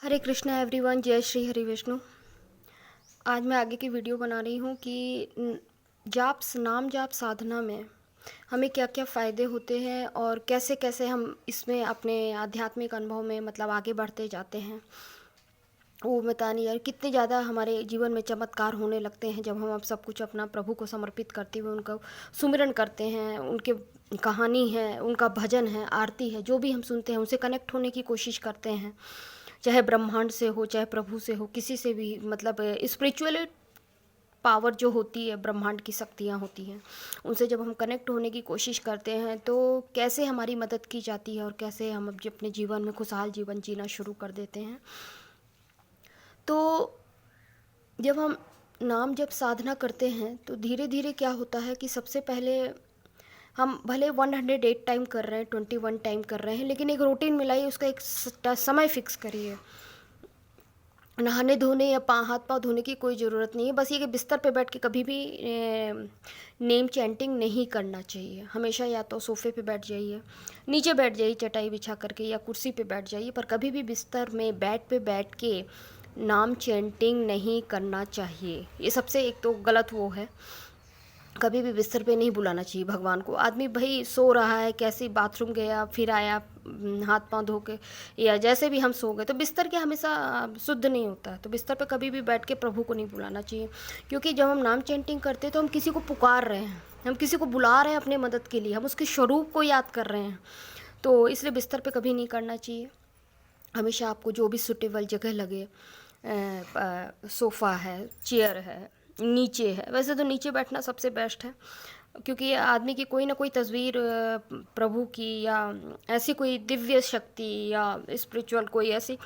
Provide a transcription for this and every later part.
हरे Krishna everyone, जय श्री हरि विष्णु। आज मैं आगे की वीडियो बना रही हूँ कि नाम जाप साधना में हमें क्या क्या फ़ायदे होते हैं और कैसे कैसे हम इसमें अपने आध्यात्मिक अनुभव में मतलब आगे बढ़ते जाते हैं। वो बतानी यार कितने ज़्यादा हमारे जीवन में चमत्कार होने लगते हैं जब हम अब सब कुछ अपना प्रभु को समर्पित करते हुए उनका सुमिरन करते हैं। उनके कहानी है, उनका भजन है, आरती है, जो भी हम सुनते हैं उनसे कनेक्ट होने की कोशिश करते हैं, चाहे ब्रह्मांड से हो, चाहे प्रभु से हो, किसी से भी। मतलब स्पिरिचुअल पावर जो होती है, ब्रह्मांड की शक्तियाँ होती हैं, उनसे जब हम कनेक्ट होने की कोशिश करते हैं तो कैसे हमारी मदद की जाती है और कैसे हम अपने जीवन में खुशहाल जीवन जीना शुरू कर देते हैं। तो जब हम नाम जब साधना करते हैं तो धीरे धीरे क्या होता है कि सबसे पहले हम भले 108 टाइम कर रहे हैं, 21 टाइम कर रहे हैं, लेकिन एक रूटीन मिलाइए, उसका एक समय फिक्स करिए। नहाने धोने या हाथ पाँव धोने की कोई ज़रूरत नहीं है। बस ये कि बिस्तर पे बैठ के कभी भी नेम चैंटिंग नहीं करना चाहिए। हमेशा या तो सोफ़े पे बैठ जाइए, नीचे बैठ जाइए चटाई बिछा करके, या कुर्सी पे बैठ जाइए, पर कभी भी बिस्तर में बेड पे बैठ के नाम चैंटिंग नहीं करना चाहिए। ये सबसे एक तो गलत वो है। कभी भी बिस्तर पे नहीं बुलाना चाहिए भगवान को। आदमी भाई सो रहा है, कैसे बाथरूम गया, फिर आया, हाथ पांव धो के, या जैसे भी हम सो गए, तो बिस्तर के हमेशा शुद्ध नहीं होता है। तो बिस्तर पे कभी भी बैठ के प्रभु को नहीं बुलाना चाहिए, क्योंकि जब हम नाम चैंटिंग करते हैं तो हम किसी को पुकार रहे हैं, हम किसी को बुला रहे हैं अपने मदद के लिए, हम उसके स्वरूप को याद कर रहे हैं। तो इसलिए बिस्तर पे कभी नहीं करना चाहिए। हमेशा आपको जो भी सुटेबल जगह लगे, सोफ़ा है, चेयर है, नीचे है, वैसे तो नीचे बैठना सबसे बेस्ट है, क्योंकि आदमी की कोई ना कोई तस्वीर प्रभु की या ऐसी कोई दिव्य शक्ति या स्पिरिचुअल कोई ऐसी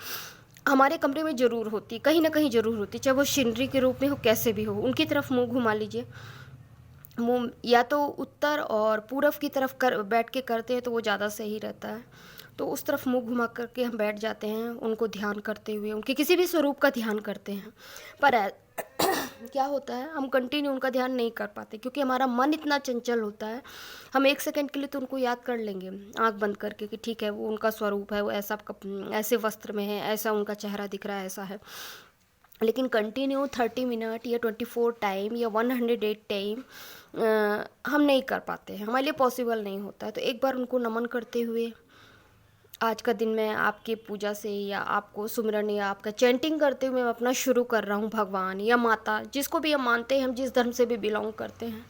हमारे कमरे में ज़रूर होती, कहीं ना कहीं ज़रूर होती, चाहे वो सीनरी के रूप में हो, कैसे भी हो। उनकी तरफ मुंह घुमा लीजिए। मुंह या तो उत्तर और पूरब की तरफ कर बैठ के करते हैं तो वो ज़्यादा सही रहता है। तो उस तरफ मुंह घुमा करके हम बैठ जाते हैं, उनको ध्यान करते हुए, उनके किसी भी स्वरूप का ध्यान करते हैं। पर क्या होता है, हम कंटिन्यू उनका ध्यान नहीं कर पाते, क्योंकि हमारा मन इतना चंचल होता है। हम एक सेकंड के लिए तो उनको याद कर लेंगे आंख बंद करके कि ठीक है, वो उनका स्वरूप है, वो ऐसा ऐसे वस्त्र में है, ऐसा उनका चेहरा दिख रहा है, ऐसा है। लेकिन कंटिन्यू 30 मिनट या 24 टाइम या 108 टाइम हम नहीं कर पाते हैं, हमारे लिए पॉसिबल नहीं होता है। तो एक बार उनको नमन करते हुए, आज का दिन मैं आपके पूजा से या आपको सुमिरन या आपका चैंटिंग करते हुए मैं अपना शुरू कर रहा हूँ, भगवान या माता, जिसको भी हम मानते हैं, हम जिस धर्म से भी बिलोंग करते हैं,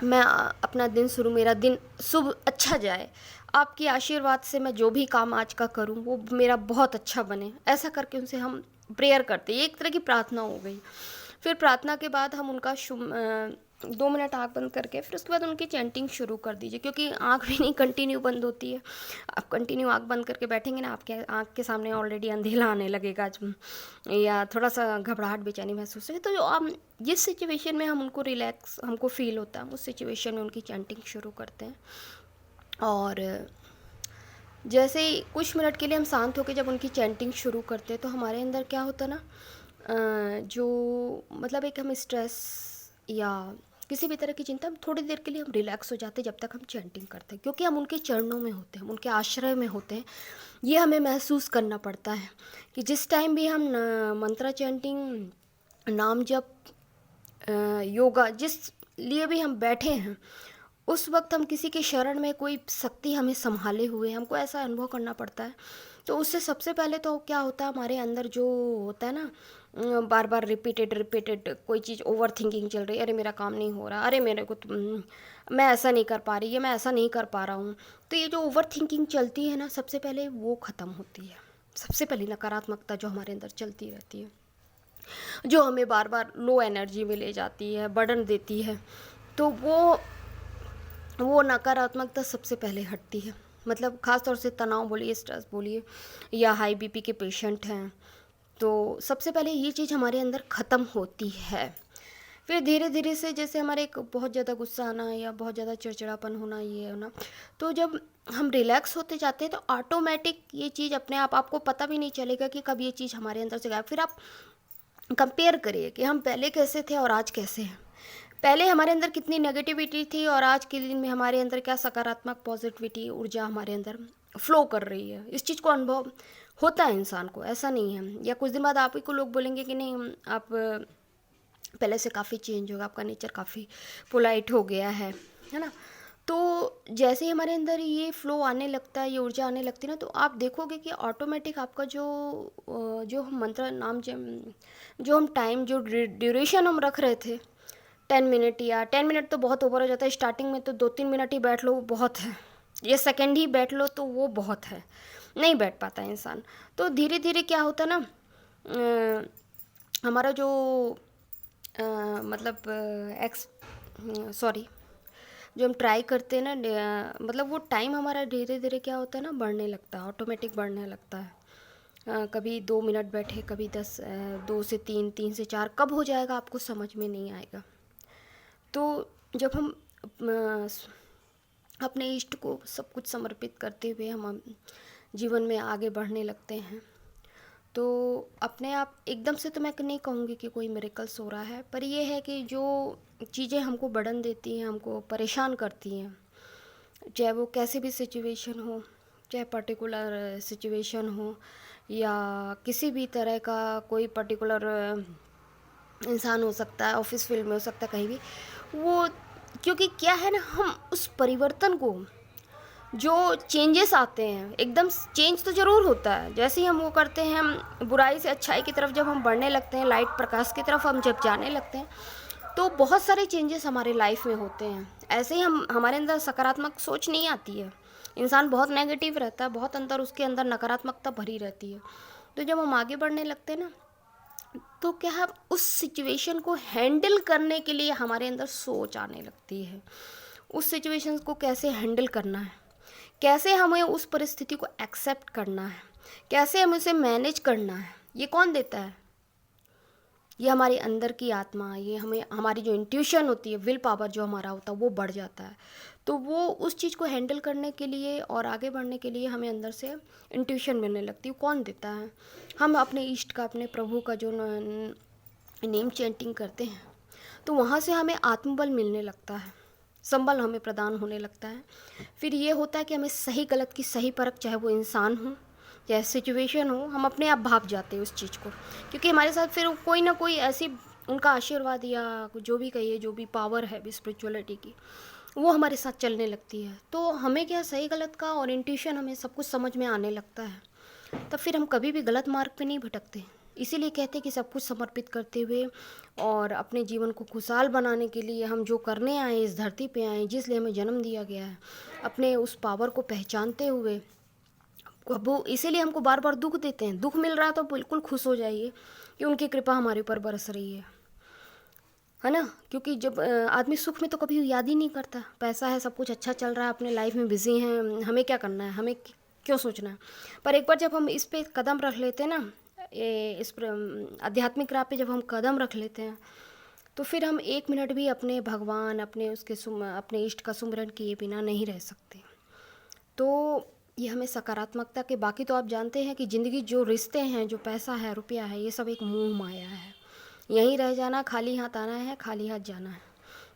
मैं अपना दिन शुरू, मेरा दिन शुभ अच्छा जाए, आपके आशीर्वाद से मैं जो भी काम आज का करूं वो मेरा बहुत अच्छा बने, ऐसा करके उनसे हम प्रेयर करते हैं। ये एक तरह की प्रार्थना हो गई। फिर प्रार्थना के बाद हम उनका 2 मिनट आँख बंद करके फिर उसके बाद उनकी चैंटिंग शुरू कर दीजिए, क्योंकि आँख भी नहीं कंटिन्यू बंद होती है। आप कंटिन्यू आँख बंद करके बैठेंगे ना, आपके आँख के सामने ऑलरेडी अंधेला आने लगेगा, या थोड़ा सा घबराहट बेचैनी महसूस होगी। तो जो हम जिस सिचुएशन में हम उनको रिलैक्स हमको फील होता है, उस सिचुएशन में उनकी चैंटिंग शुरू करते हैं। और जैसे ही कुछ मिनट के लिए हम शांत होकर जब उनकी चैंटिंग शुरू करते हैं तो हमारे अंदर क्या होता है ना, जो मतलब एक हम स्ट्रेस या किसी भी तरह की चिंता, थोड़ी देर के लिए हम रिलैक्स हो जाते हैं जब तक हम चैंटिंग करते हैं, क्योंकि हम उनके चरणों में होते हैं, हम उनके आश्रय में होते हैं। ये हमें महसूस करना पड़ता है कि जिस टाइम भी हम मंत्रा चैंटिंग, नाम जप, योगा, जिस लिए भी हम बैठे हैं, उस वक्त हम किसी के शरण में, कोई शक्ति हमें संभाले हुए, हमको ऐसा अनुभव करना पड़ता है। तो उससे सबसे पहले तो क्या होता है, हमारे अंदर जो होता है ना, बार बार रिपीटेड कोई चीज़ ओवर थिंकिंग चल रही है, अरे मेरा काम नहीं हो रहा, अरे मेरे को मैं ऐसा नहीं कर पा रही, या मैं ऐसा नहीं कर पा रहा हूँ। तो ये जो ओवर थिंकिंग चलती है ना, सबसे पहले वो ख़त्म होती है। सबसे पहले नकारात्मकता जो हमारे अंदर चलती रहती है, जो हमें बार बार लो एनर्जी में ले जाती है, बर्डन देती है, तो वो नकारात्मकता सबसे पहले हटती है। मतलब ख़ास तौर से तनाव बोलिए, स्ट्रेस बोलिए, या हाई बीपी के पेशेंट हैं, तो सबसे पहले ये चीज़ हमारे अंदर ख़त्म होती है। फिर धीरे धीरे से, जैसे हमारे एक बहुत ज़्यादा गुस्सा आना या बहुत ज़्यादा चिड़चिड़ापन होना, ये होना, तो जब हम रिलैक्स होते जाते हैं तो ऑटोमेटिक ये चीज़ अपने आप, आपको पता भी नहीं चलेगा कि कब ये चीज़ हमारे अंदर से गायब। फिर आप कंपेयर करिए कि हम पहले कैसे थे और आज कैसे हैं। पहले हमारे अंदर कितनी नेगेटिविटी थी और आज के दिन में हमारे अंदर क्या सकारात्मक पॉजिटिविटी ऊर्जा हमारे अंदर फ्लो कर रही है। इस चीज़ को अनुभव होता है इंसान को, ऐसा नहीं है। या कुछ दिन बाद आप ही को लोग बोलेंगे कि नहीं आप पहले से काफ़ी चेंज होगा, आपका नेचर काफ़ी पोलाइट हो गया है ना। तो जैसे ही हमारे अंदर ये फ्लो आने लगता है, ये ऊर्जा आने लगती है ना, तो आप देखोगे कि ऑटोमेटिक आपका जो हम मंत्र नाम जो हम टाइम जो ड्यूरेशन हम रख रहे थे 10 मिनट, या 10 मिनट तो बहुत ओवर हो जाता है स्टार्टिंग में, तो 2-3 मिनट ही बैठ लो वो बहुत है, ये सेकंड ही बैठ लो तो वो बहुत है, नहीं बैठ पाता है इंसान। तो धीरे धीरे क्या होता है ना, हमारा जो मतलब सॉरी जो हम ट्राई करते हैं ना, मतलब वो टाइम हमारा धीरे धीरे क्या होता है ना, बढ़ने लगता है, ऑटोमेटिक बढ़ने लगता है। कभी 2 मिनट बैठे, कभी 10, 2 से 3, 3 से 4, कब हो जाएगा आपको समझ में नहीं आएगा। तो जब हम अपने इष्ट को सब कुछ समर्पित करते हुए हम जीवन में आगे बढ़ने लगते हैं, तो अपने आप एकदम से तो मैं नहीं कहूँगी कि कोई मिरेकल्स हो रहा है, पर ये है कि जो चीज़ें हमको बर्डन देती हैं, हमको परेशान करती हैं, चाहे वो कैसी भी सिचुएशन हो, चाहे पर्टिकुलर सिचुएशन हो, या किसी भी तरह का कोई पर्टिकुलर इंसान हो सकता है, ऑफिस फील्ड में हो सकता है, कहीं भी वो, क्योंकि क्या है ना, हम उस परिवर्तन को, जो चेंजेस आते हैं, एकदम चेंज तो ज़रूर होता है, जैसे ही हम वो करते हैं, हम बुराई से अच्छाई की तरफ जब हम बढ़ने लगते हैं, लाइट प्रकाश की तरफ हम जब जाने लगते हैं, तो बहुत सारे चेंजेस हमारे लाइफ में होते हैं। ऐसे ही हमारे अंदर सकारात्मक सोच नहीं आती है, इंसान बहुत नेगेटिव रहता है, बहुत अंदर उसके अंदर नकारात्मकता भरी रहती है। तो जब हम आगे बढ़ने लगते हैं ना, तो क्या है, उस सिचुएशन को हैंडल करने के लिए हमारे अंदर सोच आने लगती है, उस सिचुएशन को कैसे हैंडल करना है, कैसे हमें उस परिस्थिति को एक्सेप्ट करना है, कैसे हमें उसे मैनेज करना है। ये कौन देता है? ये हमारे अंदर की आत्मा, ये हमें, हमारी जो इंट्यूशन होती है, विल पावर जो हमारा होता है, वो बढ़ जाता है। तो वो उस चीज़ को हैंडल करने के लिए और आगे बढ़ने के लिए हमें अंदर से इंट्यूशन मिलने लगती है। कौन देता है? हम अपने इष्ट का, अपने प्रभु का जो नेम चैंटिंग करते हैं, तो वहाँ से हमें आत्मबल मिलने लगता है, संबल हमें प्रदान होने लगता है। फिर ये होता है कि हमें सही गलत की सही परख, चाहे वो इंसान हो चाहे सिचुएशन हो, हम अपने आप भाग जाते हैं उस चीज़ को, क्योंकि हमारे साथ फिर कोई ना कोई ऐसी उनका आशीर्वाद या जो भी कहिए, जो भी पावर है स्पिरिचुअलिटी की, वो हमारे साथ चलने लगती है। तो हमें क्या, सही गलत का और इंट्यूशन, हमें सब कुछ समझ में आने लगता है, तब फिर हम कभी भी गलत मार्ग पे नहीं भटकते। इसीलिए कहते हैं कि सब कुछ समर्पित करते हुए और अपने जीवन को खुशहाल बनाने के लिए हम जो करने आए, इस धरती पे आए, जिस लिए हमें जन्म दिया गया है, अपने उस पावर को पहचानते हुए, वो इसीलिए हमको बार बार दुख देते हैं। दुख मिल रहा है तो बिल्कुल खुश हो जाइए कि उनकी कृपा हमारे ऊपर बरस रही है ना। क्योंकि जब आदमी सुख में तो कभी याद ही नहीं करता, पैसा है, सब कुछ अच्छा चल रहा है, अपने लाइफ में बिजी हैं, हमें क्या करना है, हमें क्यों सोचना है। पर एक बार जब हम इस पे कदम रख लेते हैं ना, इस आध्यात्मिक राह पे जब हम कदम रख लेते हैं, तो फिर हम 1 मिनट भी अपने भगवान, अपने अपने इष्ट का सुमिरन किए बिना नहीं रह सकते। तो ये हमें सकारात्मकता के, बाकी तो आप जानते हैं कि ज़िंदगी, जो रिश्ते हैं, जो पैसा है, रुपया है, ये सब एक मोह माया है। यहीं रह जाना, खाली हाथ आना है, खाली हाथ जाना है।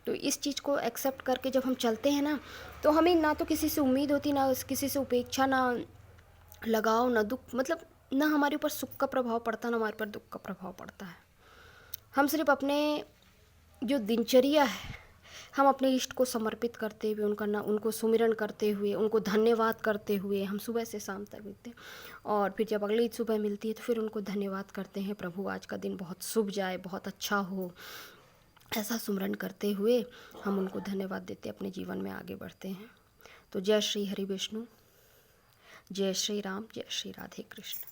तो इस चीज़ को एक्सेप्ट करके जब हम चलते हैं ना, तो हमें ना तो किसी से उम्मीद होती, ना किसी से उपेक्षा, ना लगाव, ना दुख, मतलब ना हमारे ऊपर सुख का प्रभाव पड़ता, ना हमारे ऊपर दुख का प्रभाव पड़ता है। हम सिर्फ अपने जो दिनचर्या है, हम अपने इष्ट को समर्पित करते हुए, उनको सुमिरन करते हुए, उनको धन्यवाद करते हुए हम सुबह से शाम तक बीतते हैं। और फिर जब अगली सुबह मिलती है तो फिर उनको धन्यवाद करते हैं, प्रभु आज का दिन बहुत शुभ जाए, बहुत अच्छा हो, ऐसा सुमिरन करते हुए हम उनको धन्यवाद देते अपने जीवन में आगे बढ़ते हैं। तो जय श्री हरि विष्णु, जय श्री राम, जय श्री राधे कृष्ण।